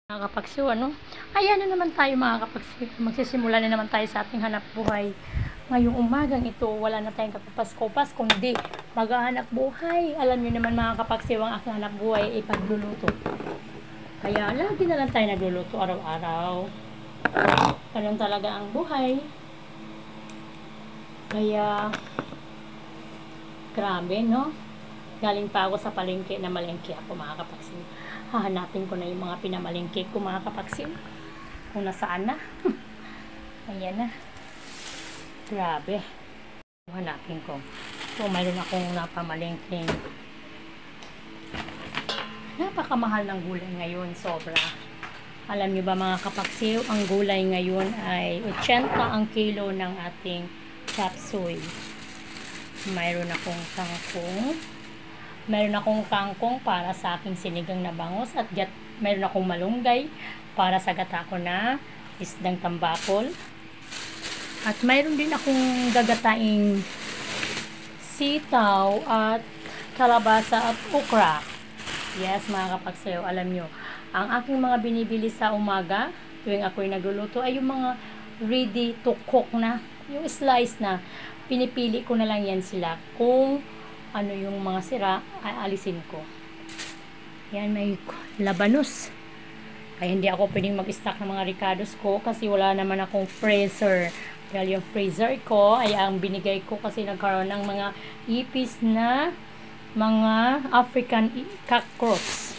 Mga kapagsiw, ano? Ayan na naman tayo mga kapagsiw. Magsisimula na naman tayo sa ating hanap buhay. Ngayong umagang ito, wala na tayong kapasko-pas, kundi maghahanap buhay. Alam niyo naman mga kapagsiw, ang aking hanap buhay ay pagluluto. Kaya lagi na lang tayo nagluluto araw-araw. Ganun talaga ang buhay. Kaya, grabe, no? Galing pa ako sa palengke na malengke ako mga kapagsiw. Hahanapin ko na yung mga pinamalengke ko mga kapagsiw. Kung nasaan na. Ayan na. Grabe. Hanapin ko. So, mayroon akong napamalengking. Napakamahal ng gulay ngayon. Sobra. Alam nyo ba mga kapagsiw, ang gulay ngayon ay 80 ang kilo ng ating chapsuy. Mayroon akong kangkong. Meron akong kangkong para sa aking sinigang na bangus at meron akong malunggay para sa gata ko na isdang tambakol. At mayroon din akong gagataing sitaw at kalabasa at okra. Yes, mga kapagsayo, alam nyo, ang aking mga binibili sa umaga tuwing ako'y nagluluto ay yung mga ready to cook na, yung slice na. Pinipili ko na lang yan sila. Kung ano yung mga sira, aalisin ko. Yan, may labanos. Kaya hindi ako pwedeng mag-stock ng mga ricados ko kasi wala naman akong freezer. Dahil yung freezer ko ay ang binigay ko kasi nagkaroon ng mga ipis na mga African cockroach.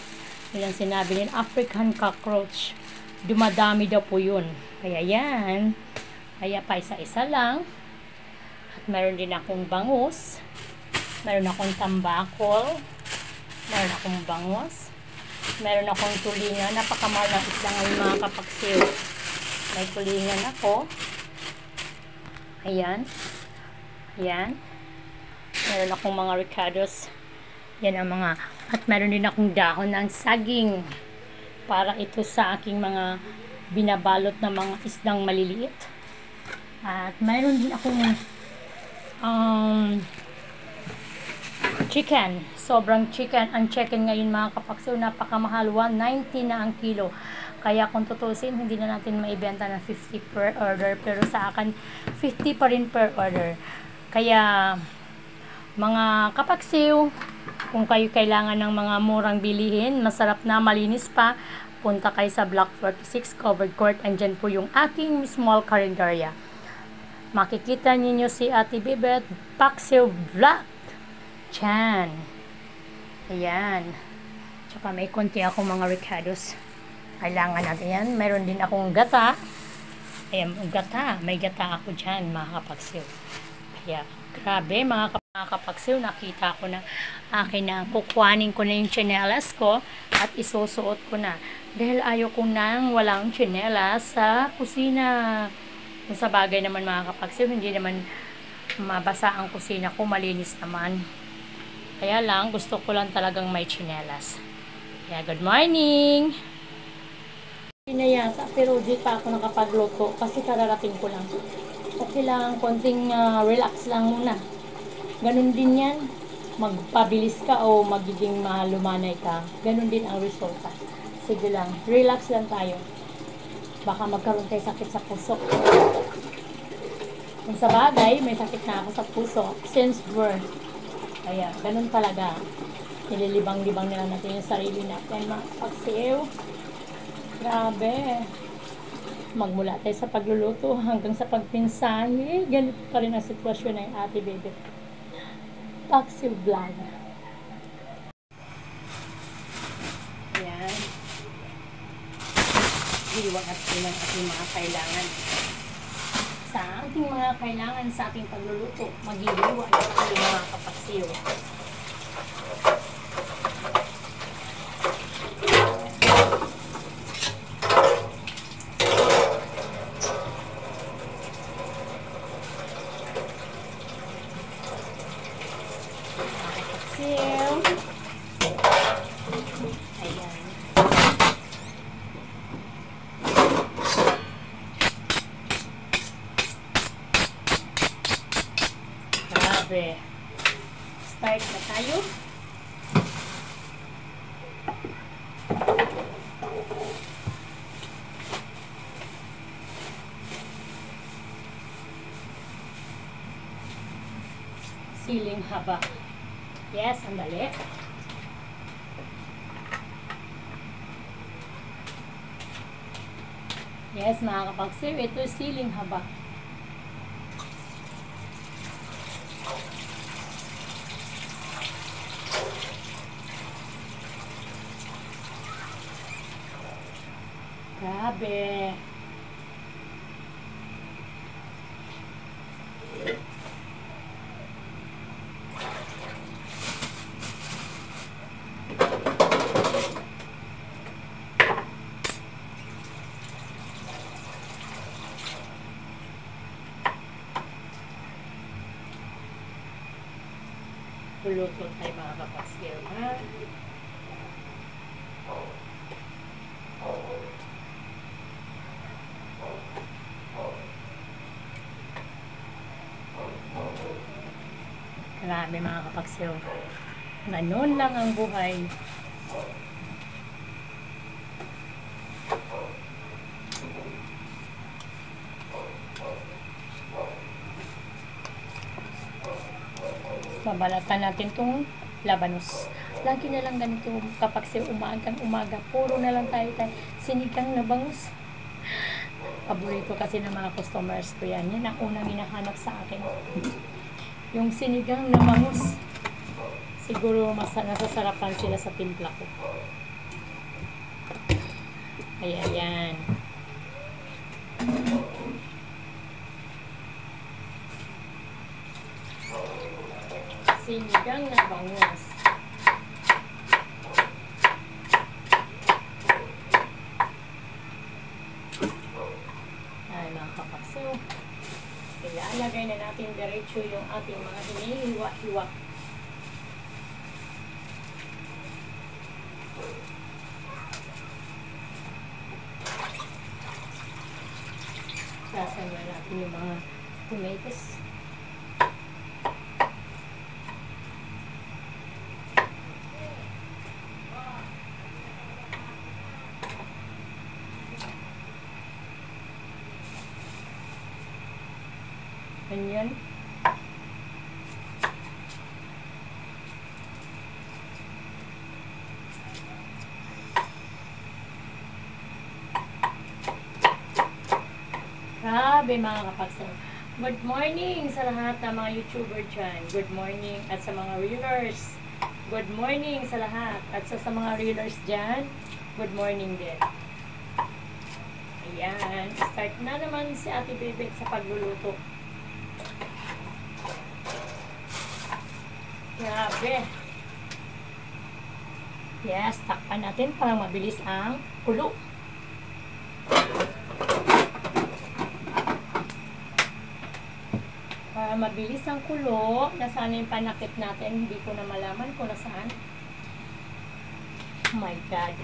Yan sinabi nila, African cockroach. Dumadami daw po yun. Kaya yan. Kaya pa isa-isa lang. At meron din akong bangus. Meron akong tambakol. Meron akong bangus. Meron akong tulingan. Napakamahal ng isla ngayon mga kapagsiw. May tulingan ako. Ayan. Ayan. Meron akong mga ricados. Yan ang mga. At meron din akong dahon ng saging. Para ito sa aking mga binabalot na mga isdang maliliit. At meron din akong chicken. Sobrang chicken. Ang chicken ngayon mga kapagsiw, napakamahal. 190 na ang kilo. Kaya kung tutusin, hindi na natin maibenta ng 50 per order. Pero sa akin, 50 pa rin per order. Kaya, mga kapagsiw, kung kayo kailangan ng mga murang bilihin, masarap na, malinis pa, punta kayo sa Block 46 Covered Court. Andyan po yung aking small carinderia. Makikita ninyo si Ate Bibet, Paksiw Vlog. Chan. Ayan. Tsaka may konti akong mga ricados. Kailangan natin yan. Meron din akong gata. Ayan, gata. May gata ako dyan, mga kapagsiw. Kaya, grabe, mga kapagsiw. Nakita ko na akin na. Kukuhanin ko na yung tsinelas ko at isusuot ko na. Dahil ayaw ko nang walang tsinelas sa kusina. Kung sa bagay naman, mga kapagsiw, hindi naman mabasa ang kusina ko. Malinis naman. Kaya lang, gusto ko lang talagang may tsinelas. Kaya, good morning! Hindi na yata, pero di pa ako nakapagluto kasi kararating ko lang. Okay lang, konting relax lang muna. Ganun din yan. Magpabilis ka o magiging malumanay ka. Ganun din ang resulta. Sige lang, relax lang tayo. Baka magkaroon tayo sakit sa puso. Kung sa bagay, may sakit na ako sa puso since birth. Kaya, ganun talaga. Nililibang-libang nila natin yung sarili natin. Mga kapagsiw. Grabe. Magmula tayo sa pagluluto hanggang sa pagpinsahe. Ganito pa rin ang sitwasyon ng Ate Bibet. Paksiw Vlog. Ayan. Hiwag natin ang ating mga kailangan. Sa ating mga kailangan sa ating pagluluto, maghihiwa natin yung mga kapagsiw. Kapagsiw. Ayan. Start na tayo. siling haba. Yes, andali. Yes, mga kapagsiw, ito siling haba. Grabe. Luluto tayo mga kapagsiw, ha? Grabe mga kapagsiw. Ganon lang ang buhay. Babalatan natin itong labanos. Lagi na lang ganito kapagsiw, umaga. Puro na lang tayo sinigang na bangus. Paborito kasi ng mga customers ko yan. Yan ang unang hinahanap sa akin. Yung sinigang na bangus. Siguro mas nasasarapan sila sa timpla ko. Ayan. Sinigang na bangus. Ay, mga kapagsiw. Ilalagay na natin diretso yung ating mga hinihiwa-hiwa. Sasama natin yung mga tomatoes. Onion. Grabe mga kapagsiw. Good morning sa lahat ng mga YouTuber dyan. Good morning at sa mga reelers. Good morning sa lahat. At sa mga reelers dyan, good morning din. Ayan. Start na naman si Ate Bebek sa pagluluto. Grabe. Yes, takpan natin para mabilis ang kulo. Para mabilis ang kulo, nasaan yung panakip natin, hindi ko na malaman kung nasaan. Oh my God.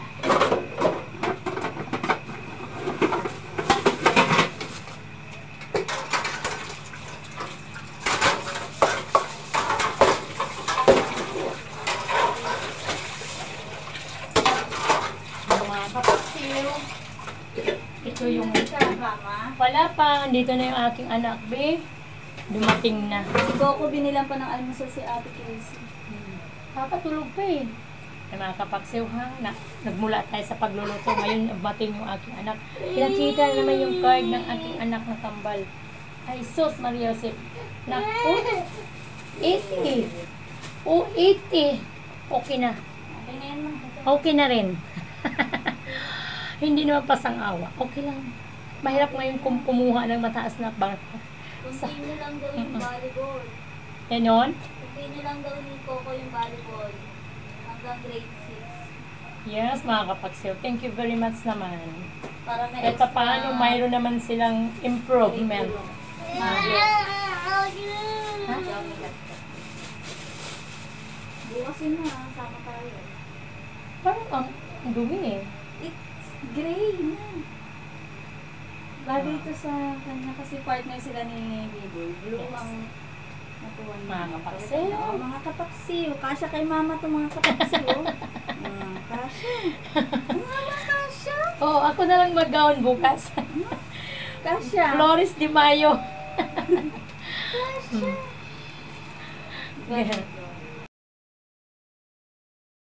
Ito yung wala pa, dito na yung aking anak, be. Dumating na. Si Coco binilang pa ng almusal si Ate Casey. Papatulog pa eh. Ay mga kapagsiw ha, nagmula tayo sa pagluluto. Ngayon dumating yung aking anak. Pinakita naman yung card ng aking anak na kambal. Ay sus, Maria Josep. Naku, 80. Oh, 80. Okay na. Okay na yan lang. Okay na rin. Hindi naman pasang-awa. Okay lang. Mahirap ngayon kumuha ng mataas na bangka. Continue lang daw yung volleyball. Ganon? Continue lang daw ni Coco yung volleyball. Hanggang grade 6. Yes, mga kapagsiw. Thank you very much naman. Para may Kahit paano, mayroon naman silang improvement. Ha? Bukas yun na, sama tayo. Parang ang dumi eh. It's gray na. Bagay ito sa kanya kasi partner sila ni Biboy. Blue Yes. ang natuwa niya. Mga kapaksiw. Oo, mga kapaksiw. Kasya kay mama to mga kapaksiw. Kasya. Mama, kasya. Oh, ako na lang mag-gown bukas. Kasya. Flores de Mayo. Kasya. Ganito.